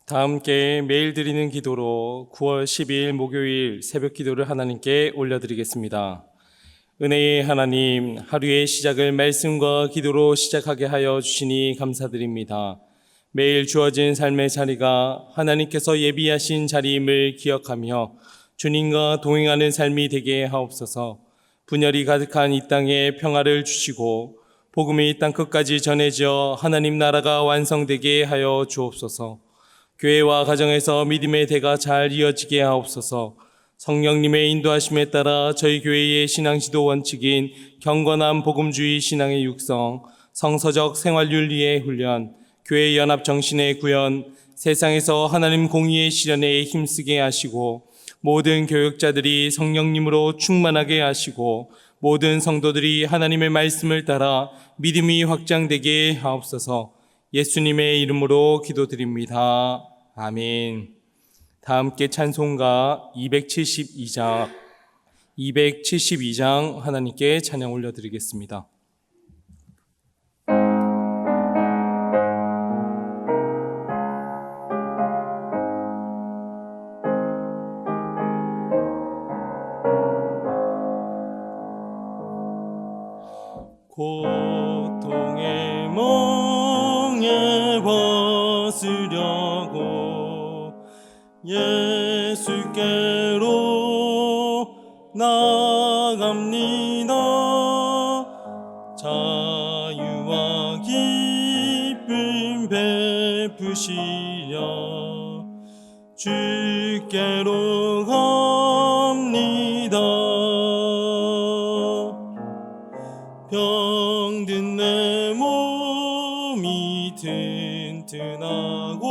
다 함께 매일 드리는 기도로 9월 10일 목요일 새벽 기도를 하나님께 올려드리겠습니다. 은혜의 하나님, 하루의 시작을 말씀과 기도로 시작하게 하여 주시니 감사드립니다. 매일 주어진 삶의 자리가 하나님께서 예비하신 자리임을 기억하며 주님과 동행하는 삶이 되게 하옵소서. 분열이 가득한 이 땅에 평화를 주시고 복음이 이 땅 끝까지 전해져 하나님 나라가 완성되게 하여 주옵소서. 교회와 가정에서 믿음의 대가 잘 이어지게 하옵소서. 성령님의 인도하심에 따라 저희 교회의 신앙지도 원칙인 경건한 복음주의 신앙의 육성, 성서적 생활윤리의 훈련, 교회 연합 정신의 구현, 세상에서 하나님 공의의 실현에 힘쓰게 하시고 모든 교육자들이 성령님으로 충만하게 하시고 모든 성도들이 하나님의 말씀을 따라 믿음이 확장되게 하옵소서. 예수님의 이름으로 기도드립니다. 아멘. 다 함께 찬송가 272장 하나님께 찬양 올려드리겠습니다. 고통의 멍에 벗으려고 예수께로 나아갑니다. 자유와 기쁨 베푸시려 주께로 갑니다. 병든 내 몸이 튼튼하고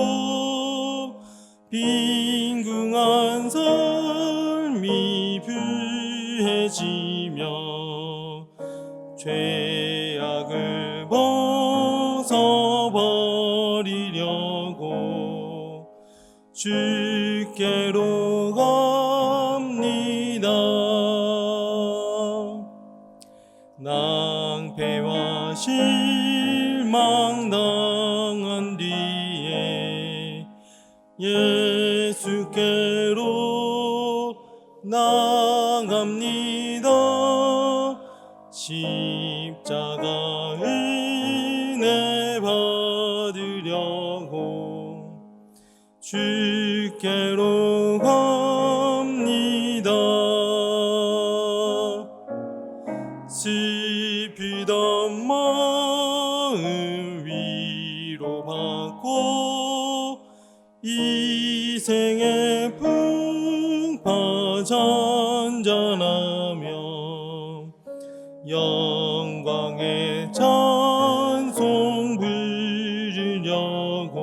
빈궁한 삶이 부해지며 죄악을 벗어버리려고 주께로 갑니다. 낭패와 실망당한 뒤에 예수께로 나갑니다. 십자가 은혜 받으려고 주께로 갑니다. 슬피던 마음 위로받고 이 생의 풍파 잔잔하며 영광의 찬송 부르려고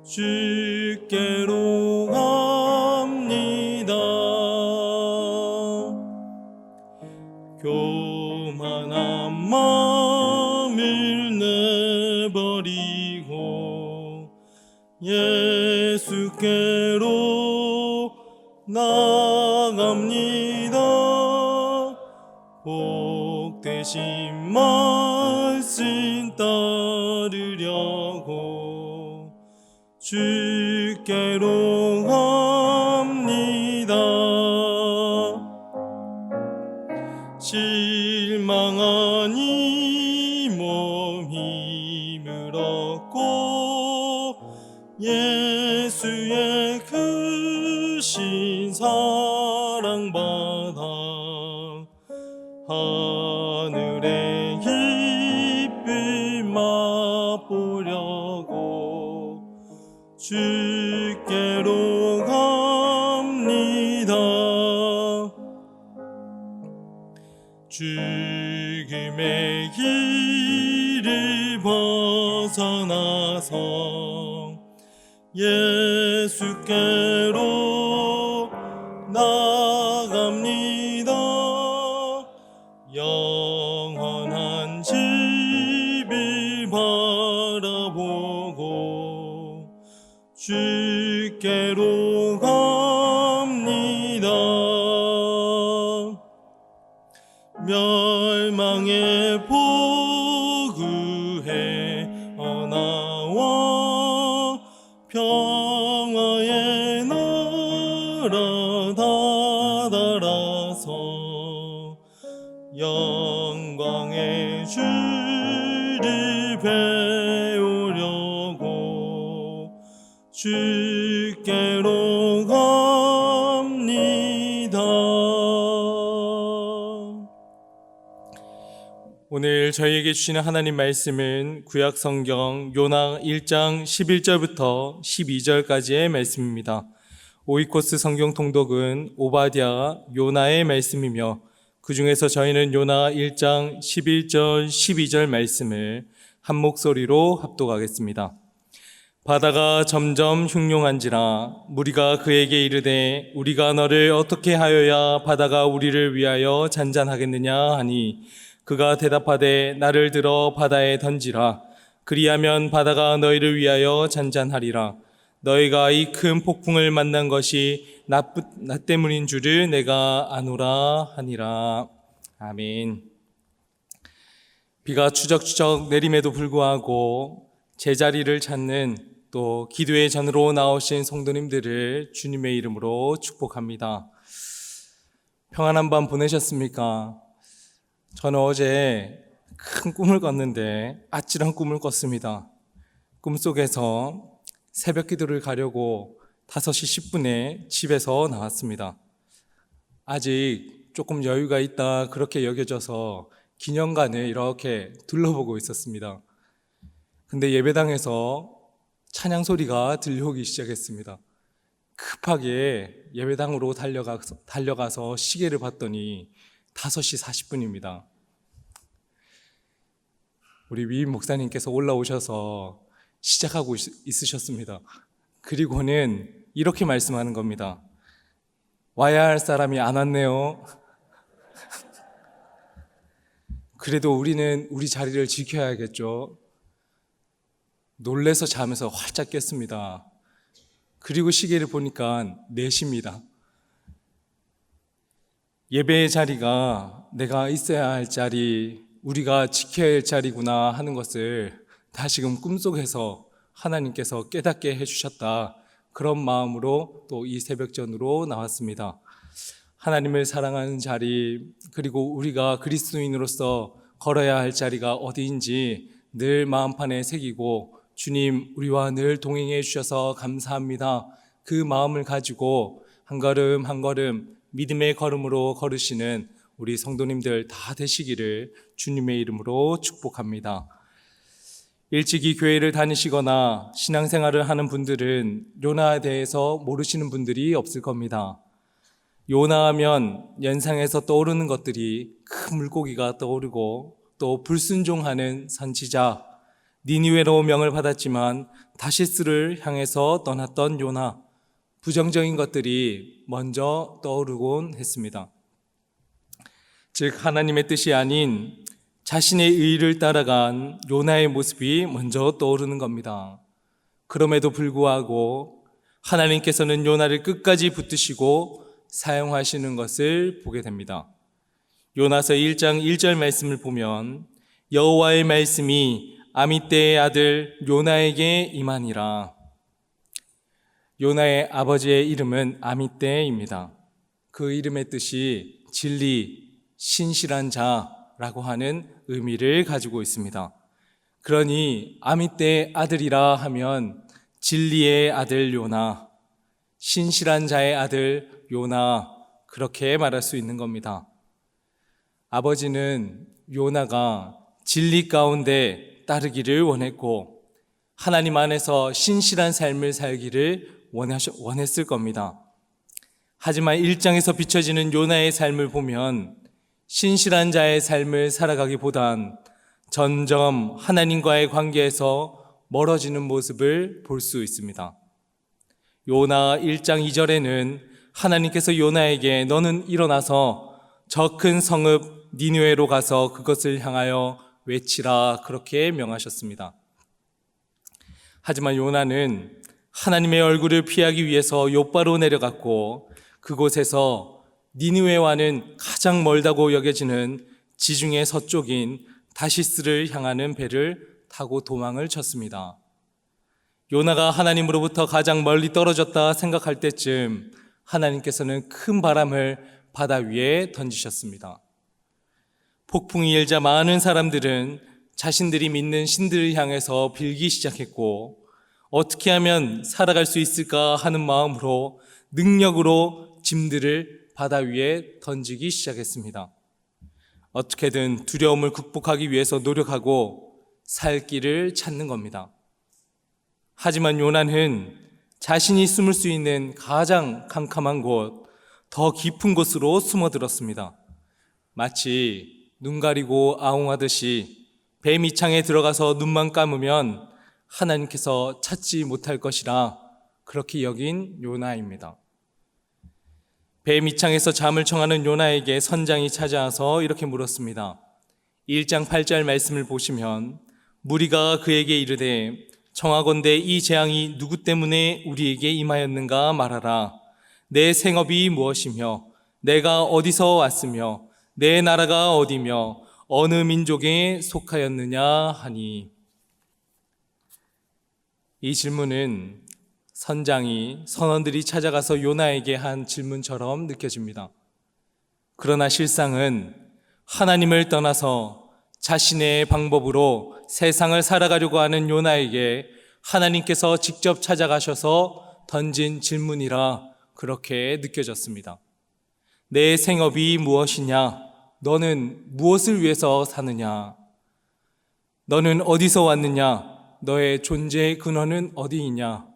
주께로 갑니다. 교만한 마음을 내버리고 예수께로 나갑니다. 복되신 말씀 따르려고 주께로 갑니다. 실망한 이 몸 힘을 얻고 예수의 크신 사랑 받아 하늘의 기쁨 맛보려고 주께로 갑니다. 죽음의 길을 벗어나서 예수께로 나갑니다. 영원한 집을 바라보고 주께로 갑니다. 멸망의 보구에 나와 주께로 갑니다. 오늘 저희에게 주시는 하나님 말씀은 구약 성경 요나 1장 11절부터 12절까지의 말씀입니다. 오이코스 성경 통독은 오바댜 요나의 말씀이며 그 중에서 저희는 요나 1장 11절 12절 말씀을 한 목소리로 합독하겠습니다. 바다가 점점 흉흉한지라 무리가 그에게 이르되 우리가 너를 어떻게 하여야 바다가 우리를 위하여 잔잔하겠느냐 하니 그가 대답하되 나를 들어 바다에 던지라. 그리하면 바다가 너희를 위하여 잔잔하리라. 너희가 이 큰 폭풍을 만난 것이 나 때문인 줄을 내가 아노라 하니라. 아멘. 비가 추적추적 내림에도 불구하고 제자리를 찾는 또 기도의 전으로 나오신 성도님들을 주님의 이름으로 축복합니다. 평안한 밤 보내셨습니까? 저는 어제 큰 꿈을 꿨는데 아찔한 꿈을 꿨습니다. 꿈속에서 새벽 기도를 가려고 5시 10분에 집에서 나왔습니다. 아직 조금 여유가 있다 그렇게 여겨져서 기념관을 이렇게 둘러보고 있었습니다. 근데 예배당에서 찬양 소리가 들려오기 시작했습니다. 급하게 예배당으로 달려가서 시계를 봤더니 5시 40분입니다. 우리 위임 목사님께서 올라오셔서 시작하고 있으셨습니다. 그리고는 이렇게 말씀하는 겁니다. 와야 할 사람이 안 왔네요. 그래도 우리는 우리 자리를 지켜야겠죠. 놀래서 잠에서 활짝 깼습니다. 그리고 시계를 보니까 4시입니다. 예배의 자리가 내가 있어야 할 자리, 우리가 지켜야 할 자리구나 하는 것을 다시금 꿈속에서 하나님께서 깨닫게 해주셨다. 그런 마음으로 또 이 새벽전으로 나왔습니다. 하나님을 사랑하는 자리, 그리고 우리가 그리스도인으로서 걸어야 할 자리가 어디인지 늘 마음판에 새기고 주님 우리와 늘 동행해 주셔서 감사합니다. 그 마음을 가지고 한 걸음 한 걸음 믿음의 걸음으로 걸으시는 우리 성도님들 다 되시기를 주님의 이름으로 축복합니다. 일찍이 교회를 다니시거나 신앙생활을 하는 분들은 요나에 대해서 모르시는 분들이 없을 겁니다. 요나하면 연상에서 떠오르는 것들이 큰 물고기가 떠오르고 또 불순종하는 선지자, 니느웨로 명을 받았지만 다시스를 향해서 떠났던 요나, 부정적인 것들이 먼저 떠오르곤 했습니다. 즉 하나님의 뜻이 아닌 자신의 의의를 따라간 요나의 모습이 먼저 떠오르는 겁니다. 그럼에도 불구하고 하나님께서는 요나를 끝까지 붙드시고 사용하시는 것을 보게 됩니다. 요나서 1장 1절 말씀을 보면 여호와의 말씀이 아미떼의 아들 요나에게 임하니라. 요나의 아버지의 이름은 아미떼입니다. 그 이름의 뜻이 진리, 신실한 자라고 하는 의미를 가지고 있습니다. 그러니 아미떼의 아들이라 하면 진리의 아들 요나, 신실한 자의 아들 요나, 그렇게 말할 수 있는 겁니다. 아버지는 요나가 진리 가운데 따르기를 원했고 하나님 안에서 신실한 삶을 살기를 원했을 겁니다. 하지만 1장에서 비춰지는 요나의 삶을 보면 신실한 자의 삶을 살아가기보단 점점 하나님과의 관계에서 멀어지는 모습을 볼 수 있습니다. 요나 1장 2절에는 하나님께서 요나에게 너는 일어나서 저 큰 성읍 니느웨로 가서 그것을 향하여 외치라 그렇게 명하셨습니다. 하지만 요나는 하나님의 얼굴을 피하기 위해서 욥바로 내려갔고 그곳에서 니느웨와는 가장 멀다고 여겨지는 지중해 서쪽인 다시스를 향하는 배를 타고 도망을 쳤습니다. 요나가 하나님으로부터 가장 멀리 떨어졌다 생각할 때쯤 하나님께서는 큰 바람을 바다 위에 던지셨습니다. 폭풍이 일자 많은 사람들은 자신들이 믿는 신들을 향해서 빌기 시작했고 어떻게 하면 살아갈 수 있을까 하는 마음으로 능력으로 짐들을 바다 위에 던지기 시작했습니다. 어떻게든 두려움을 극복하기 위해서 노력하고 살 길을 찾는 겁니다. 하지만 요나는 자신이 숨을 수 있는 가장 캄캄한 곳, 더 깊은 곳으로 숨어들었습니다. 마치 눈 가리고 아웅하듯이 배 밑창에 들어가서 눈만 감으면 하나님께서 찾지 못할 것이라 그렇게 여긴 요나입니다. 배 밑창에서 잠을 청하는 요나에게 선장이 찾아와서 이렇게 물었습니다. 1장 8절 말씀을 보시면 무리가 그에게 이르되 청하건대 이 재앙이 누구 때문에 우리에게 임하였는가 말하라. 내 생업이 무엇이며 내가 어디서 왔으며 내 나라가 어디며 어느 민족에 속하였느냐 하니, 이 질문은 선원들이 찾아가서 요나에게 한 질문처럼 느껴집니다. 그러나 실상은 하나님을 떠나서 자신의 방법으로 세상을 살아가려고 하는 요나에게 하나님께서 직접 찾아가셔서 던진 질문이라 그렇게 느껴졌습니다. 내 생업이 무엇이냐? 너는 무엇을 위해서 사느냐? 너는 어디서 왔느냐? 너의 존재의 근원은 어디이냐?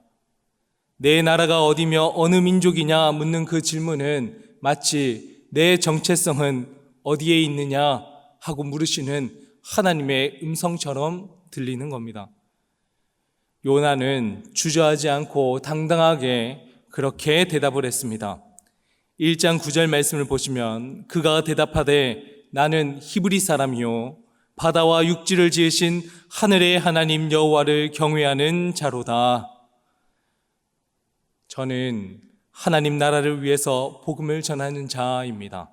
내 나라가 어디며 어느 민족이냐 묻는 그 질문은 마치 내 정체성은 어디에 있느냐 하고 물으시는 하나님의 음성처럼 들리는 겁니다. 요나는 주저하지 않고 당당하게 그렇게 대답을 했습니다. 1장 9절 말씀을 보시면 그가 대답하되 나는 히브리 사람이요 바다와 육지를 지으신 하늘의 하나님 여호와를 경외하는 자로다. 저는 하나님 나라를 위해서 복음을 전하는 자입니다.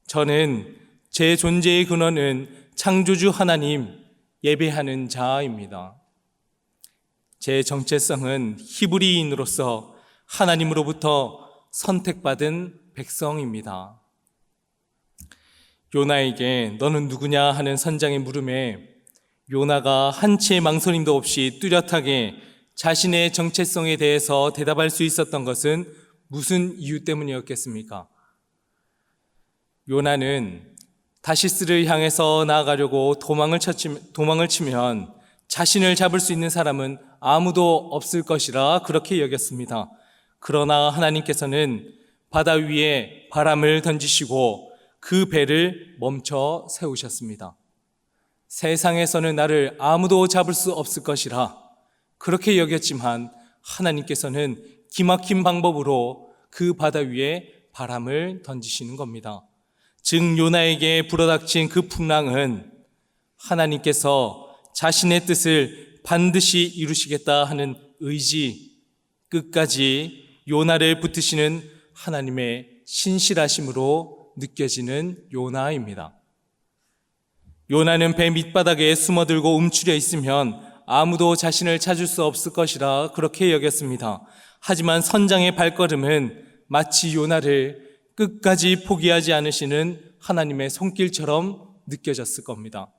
저는 제 존재의 근원은 창조주 하나님 예배하는 자입니다. 제 정체성은 히브리인으로서 하나님으로부터 선택받은 백성입니다. 요나에게 너는 누구냐 하는 선장의 물음에 요나가 한치의 망설임도 없이 뚜렷하게 자신의 정체성에 대해서 대답할 수 있었던 것은 무슨 이유 때문이었겠습니까? 요나는 다시스를 향해서 나아가려고 도망을 치면 자신을 잡을 수 있는 사람은 아무도 없을 것이라 그렇게 여겼습니다. 그러나 하나님께서는 바다 위에 바람을 던지시고 그 배를 멈춰 세우셨습니다. 세상에서는 나를 아무도 잡을 수 없을 것이라 그렇게 여겼지만 하나님께서는 기막힌 방법으로 그 바다 위에 바람을 던지시는 겁니다. 즉 요나에게 불어닥친 그 풍랑은 하나님께서 자신의 뜻을 반드시 이루시겠다 하는 의지, 끝까지 요나를 붙드시는 하나님의 신실하심으로 느껴지는 요나입니다. 요나는 배 밑바닥에 숨어들고 움츠려 있으면 아무도 자신을 찾을 수 없을 것이라 그렇게 여겼습니다. 하지만 선장의 발걸음은 마치 요나를 끝까지 포기하지 않으시는 하나님의 손길처럼 느껴졌을 겁니다.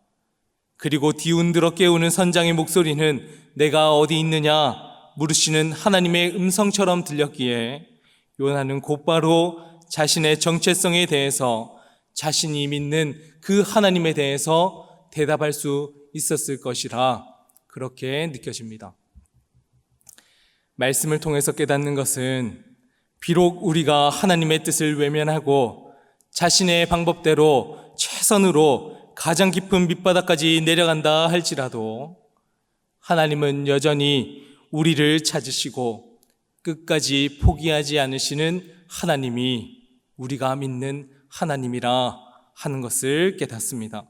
그리고 뒤흔들어 깨우는 선장의 목소리는 내가 어디 있느냐 물으시는 하나님의 음성처럼 들렸기에 요나는 곧바로 자신의 정체성에 대해서 자신이 믿는 그 하나님에 대해서 대답할 수 있었을 것이라 그렇게 느껴집니다. 말씀을 통해서 깨닫는 것은 비록 우리가 하나님의 뜻을 외면하고 자신의 방법대로 최선으로 가장 깊은 밑바닥까지 내려간다 할지라도 하나님은 여전히 우리를 찾으시고 끝까지 포기하지 않으시는 하나님이 우리가 믿는 하나님이라 하는 것을 깨닫습니다.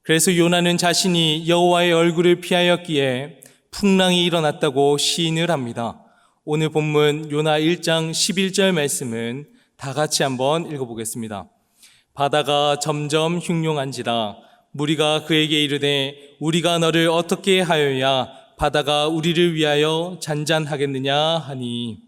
그래서 요나는 자신이 여호와의 얼굴을 피하였기에 풍랑이 일어났다고 시인을 합니다. 오늘 본문 요나 1장 11절 말씀은 다 같이 한번 읽어보겠습니다. 바다가 점점 흉흉한지라 무리가 그에게 이르되 우리가 너를 어떻게 하여야 바다가 우리를 위하여 잔잔하겠느냐 하니,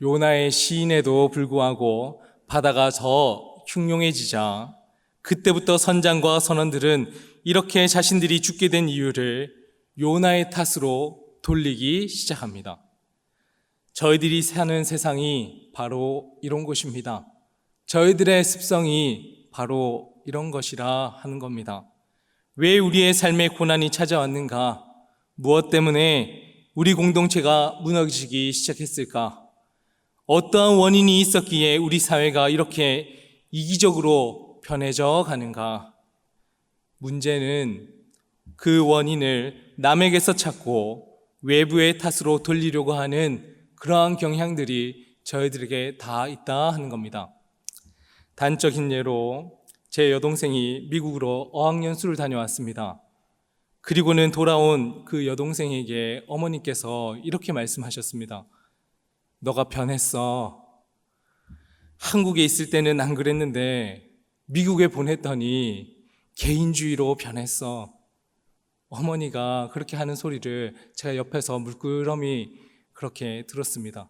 요나의 시인에도 불구하고 바다가 더 흉흉해지자 그때부터 선장과 선원들은 이렇게 자신들이 죽게 된 이유를 요나의 탓으로 돌리기 시작합니다. 저희들이 사는 세상이 바로 이런 곳입니다. 저희들의 습성이 바로 이런 것이라 하는 겁니다. 왜 우리의 삶에 고난이 찾아왔는가? 무엇 때문에 우리 공동체가 무너지기 시작했을까? 어떠한 원인이 있었기에 우리 사회가 이렇게 이기적으로 변해져 가는가? 문제는 그 원인을 남에게서 찾고 외부의 탓으로 돌리려고 하는 그러한 경향들이 저희들에게 다 있다 하는 겁니다. 단적인 예로 제 여동생이 미국으로 어학연수를 다녀왔습니다. 그리고는 돌아온 그 여동생에게 어머니께서 이렇게 말씀하셨습니다. 너가 변했어. 한국에 있을 때는 안 그랬는데 미국에 보냈더니 개인주의로 변했어. 어머니가 그렇게 하는 소리를 제가 옆에서 물끄러미 그렇게 들었습니다.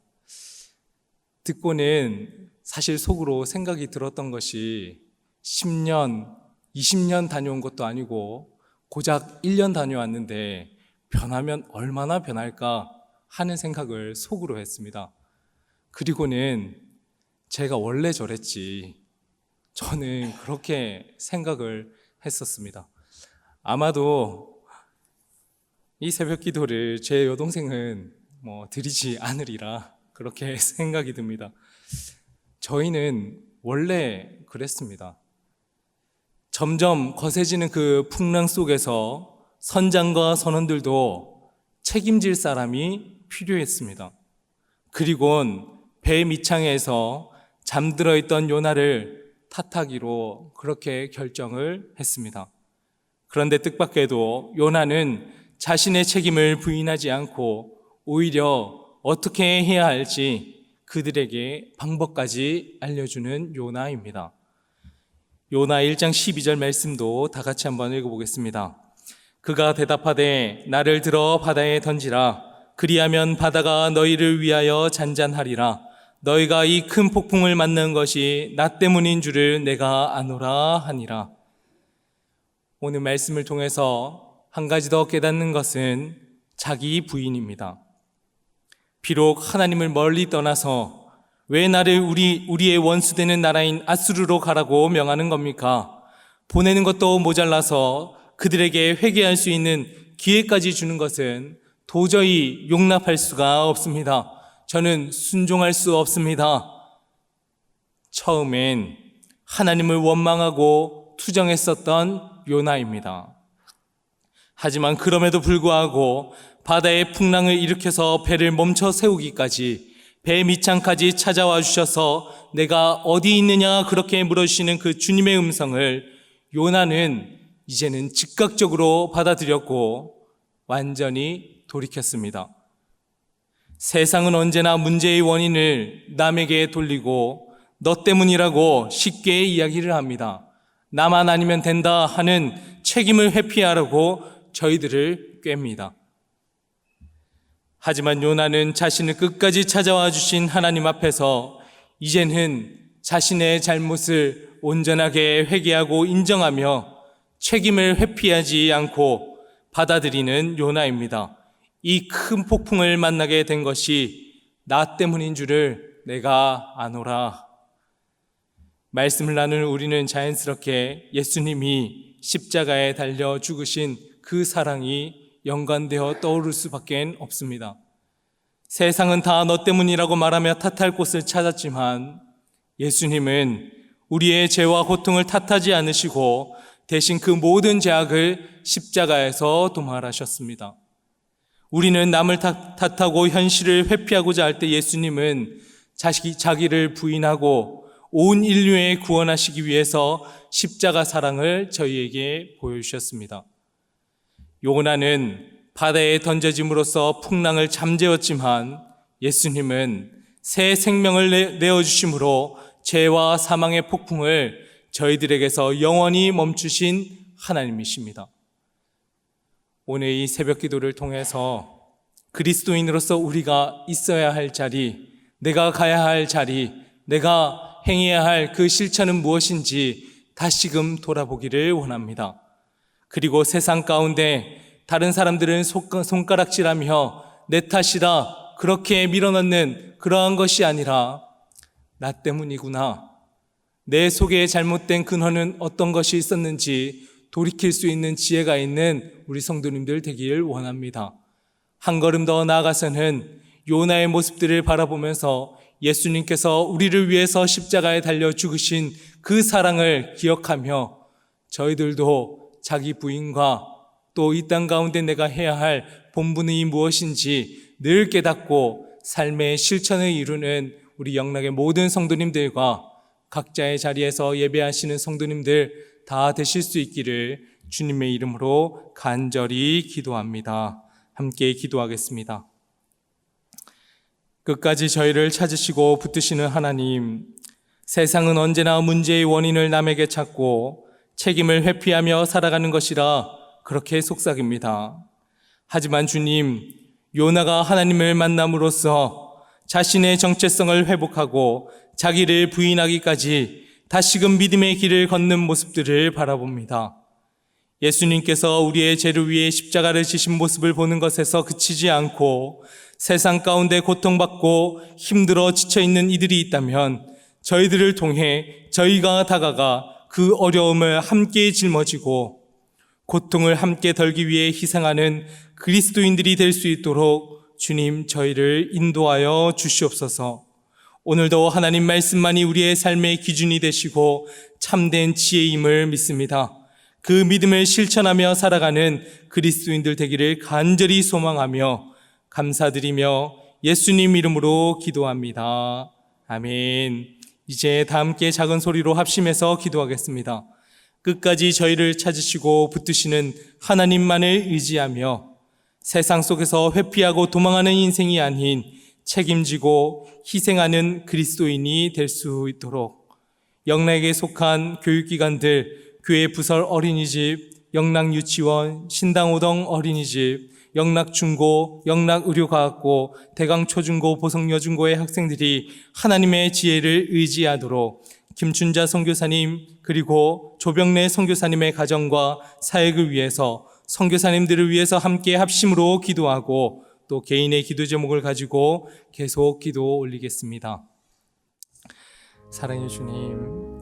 듣고는 사실 속으로 생각이 들었던 것이 10년, 20년 다녀온 것도 아니고 고작 1년 다녀왔는데 변하면 얼마나 변할까 하는 생각을 속으로 했습니다. 그리고는 제가 원래 저랬지. 저는 그렇게 생각을 했었습니다. 아마도 이 새벽 기도를 제 여동생은 드리지 않으리라 그렇게 생각이 듭니다. 저희는 원래 그랬습니다. 점점 거세지는 그 풍랑 속에서 선장과 선원들도 책임질 사람이 필요했습니다. 그리곤 배 밑창에서 잠들어 있던 요나를 탓하기로 그렇게 결정을 했습니다. 그런데 뜻밖에도 요나는 자신의 책임을 부인하지 않고 오히려 어떻게 해야 할지 그들에게 방법까지 알려주는 요나입니다. 요나 1장 12절 말씀도 다 같이 한번 읽어보겠습니다. 그가 대답하되 나를 들어 바다에 던지라. 그리하면 바다가 너희를 위하여 잔잔하리라. 너희가 이 큰 폭풍을 맞는 것이 나 때문인 줄을 내가 아노라 하니라. 오늘 말씀을 통해서 한 가지 더 깨닫는 것은 자기 부인입니다. 비록 하나님을 멀리 떠나서 왜 나를 우리의 원수되는 나라인 아수르로 가라고 명하는 겁니까? 보내는 것도 모자라서 그들에게 회개할 수 있는 기회까지 주는 것은 도저히 용납할 수가 없습니다. 저는 순종할 수 없습니다. 처음엔 하나님을 원망하고 투정했었던 요나입니다. 하지만 그럼에도 불구하고 바다의 풍랑을 일으켜서 배를 멈춰 세우기까지 배 밑창까지 찾아와 주셔서 내가 어디 있느냐 그렇게 물어주시는 그 주님의 음성을 요나는 이제는 즉각적으로 받아들였고 완전히 돌이켰습니다. 세상은 언제나 문제의 원인을 남에게 돌리고 너 때문이라고 쉽게 이야기를 합니다. 나만 아니면 된다 하는 책임을 회피하려고 저희들을 꿰입니다. 하지만 요나는 자신을 끝까지 찾아와 주신 하나님 앞에서 이제는 자신의 잘못을 온전하게 회개하고 인정하며 책임을 회피하지 않고 받아들이는 요나입니다. 이 큰 폭풍을 만나게 된 것이 나 때문인 줄을 내가 아노라. 말씀을 나누는 우리는 자연스럽게 예수님이 십자가에 달려 죽으신 그 사랑이 연관되어 떠오를 수밖에 없습니다. 세상은 다 너 때문이라고 말하며 탓할 곳을 찾았지만 예수님은 우리의 죄와 고통을 탓하지 않으시고 대신 그 모든 죄악을 십자가에서 도말하셨습니다. 우리는 남을 탓하고 현실을 회피하고자 할 때 예수님은 자기를 부인하고 온 인류에 구원하시기 위해서 십자가 사랑을 저희에게 보여주셨습니다. 요나는 바다에 던져짐으로써 풍랑을 잠재웠지만 예수님은 새 생명을 내어주심으로 죄와 사망의 폭풍을 저희들에게서 영원히 멈추신 하나님이십니다. 오늘 이 새벽 기도를 통해서 그리스도인으로서 우리가 있어야 할 자리, 내가 가야 할 자리, 내가 행해야 할 그 실천은 무엇인지 다시금 돌아보기를 원합니다. 그리고 세상 가운데 다른 사람들은 손가락질하며 내 탓이라 그렇게 밀어넣는 그러한 것이 아니라 나 때문이구나. 내 속에 잘못된 근원은 어떤 것이 있었는지 돌이킬 수 있는 지혜가 있는 우리 성도님들 되기를 원합니다. 한 걸음 더 나아가서는 요나의 모습들을 바라보면서 예수님께서 우리를 위해서 십자가에 달려 죽으신 그 사랑을 기억하며 저희들도 자기 부인과 또 이 땅 가운데 내가 해야 할 본분이 무엇인지 늘 깨닫고 삶의 실천을 이루는 우리 영락의 모든 성도님들과 각자의 자리에서 예배하시는 성도님들 다 되실 수 있기를 주님의 이름으로 간절히 기도합니다. 함께 기도하겠습니다. 끝까지 저희를 찾으시고 붙드시는 하나님, 세상은 언제나 문제의 원인을 남에게 찾고 책임을 회피하며 살아가는 것이라 그렇게 속삭입니다. 하지만 주님, 요나가 하나님을 만남으로써 자신의 정체성을 회복하고 자기를 부인하기까지 다시금 믿음의 길을 걷는 모습들을 바라봅니다. 예수님께서 우리의 죄를 위해 십자가를 지신 모습을 보는 것에서 그치지 않고 세상 가운데 고통받고 힘들어 지쳐있는 이들이 있다면 저희들을 통해 저희가 다가가 그 어려움을 함께 짊어지고 고통을 함께 덜기 위해 희생하는 그리스도인들이 될 수 있도록 주님 저희를 인도하여 주시옵소서. 오늘도 하나님 말씀만이 우리의 삶의 기준이 되시고 참된 지혜임을 믿습니다. 그 믿음을 실천하며 살아가는 그리스도인들 되기를 간절히 소망하며 감사드리며 예수님 이름으로 기도합니다. 아멘. 이제 다 함께 작은 소리로 합심해서 기도하겠습니다. 끝까지 저희를 찾으시고 붙드시는 하나님만을 의지하며 세상 속에서 회피하고 도망하는 인생이 아닌 책임지고 희생하는 그리스도인이 될 수 있도록 영락에 속한 교육기관들, 교회 부설 어린이집, 영락유치원, 신당오동 어린이집, 영락중고, 영락의료과학고, 대강초중고, 보성여중고의 학생들이 하나님의 지혜를 의지하도록 김춘자 선교사님 그리고 조병래 선교사님의 가정과 사역을 위해서 선교사님들을 위해서 함께 합심으로 기도하고 또 개인의 기도 제목을 가지고 계속 기도 올리겠습니다. 사랑의 주님,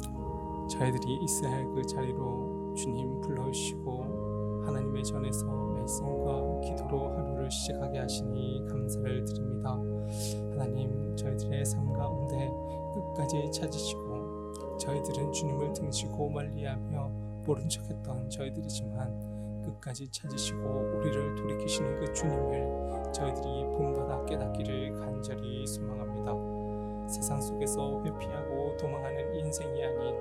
저희들이 있어야 할 그 자리로 주님 불러주시고 하나님의 전에서 말씀과 기도로 하루를 시작하게 하시니 감사를 드립니다. 하나님, 저희들의 삶 가운데 끝까지 찾으시고 저희들은 주님을 등지고 멀리하며 모른 척했던 저희들이지만 끝까지 찾으시고 우리를 돌이키시는 그 주님을 저희들이 본받아 깨닫기를 간절히 소망합니다. 세상 속에서 회피하고 도망하는 인생이 아닌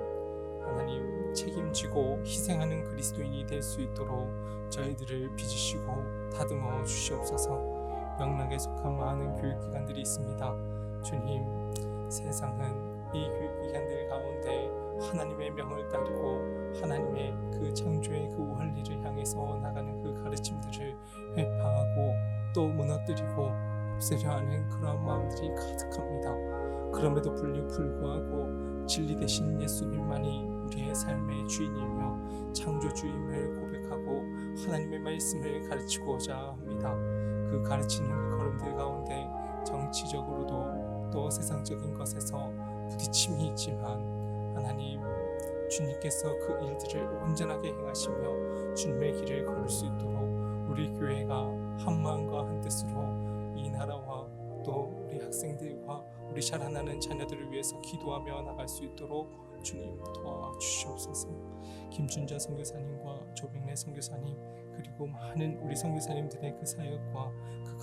하나님 책임지고 희생하는 그리스도인이 될 수 있도록 저희들을 빚으시고 다듬어 주시옵소서. 영락에 속한 많은 교육기관들이 있습니다. 주님, 세상은 이 교육기관들 가운데 하나님의 명을 따르고 하나님의 그 창조의 그 원리를 향해서 나가는 그 가르침들을 회파하고 또 무너뜨리고 없애려 하는 그러한 마음들이 가득합니다. 그럼에도 불구하고 진리 되신 예수님만이 우리의 삶의 주인이며 창조주임을 고백하고 하나님의 말씀을 가르치고자 합니다. 그 가르치는 그 걸음들 가운데 정치적으로도 또 세상적인 것에서 부딪힘이 있지만 하나님, 주님께서 그 일들을 온전하게 행하시며 주님의 길을 걸을 수 있도록 우리 교회가 한 마음과 한 뜻으로 이 나라와 또 우리 학생들과 우리 자라나는 자녀들을 위해서 기도하며 나갈 수 있도록 주님 도와주시옵소서. 김준자 선교사님과 조병래 선교사님 그리고 많은 우리 선교사님들의 그 사역과 그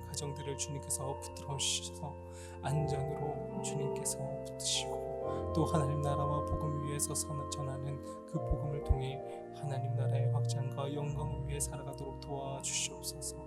가정들을 주님께서 붙들어 주셔서 안전으로 주님께서 붙드시고 또 하나님 나라와 복음 위에서 전하는 그 복음을 통해 하나님 나라의 확장과 영광을 위해 살아가도록 도와주시옵소서.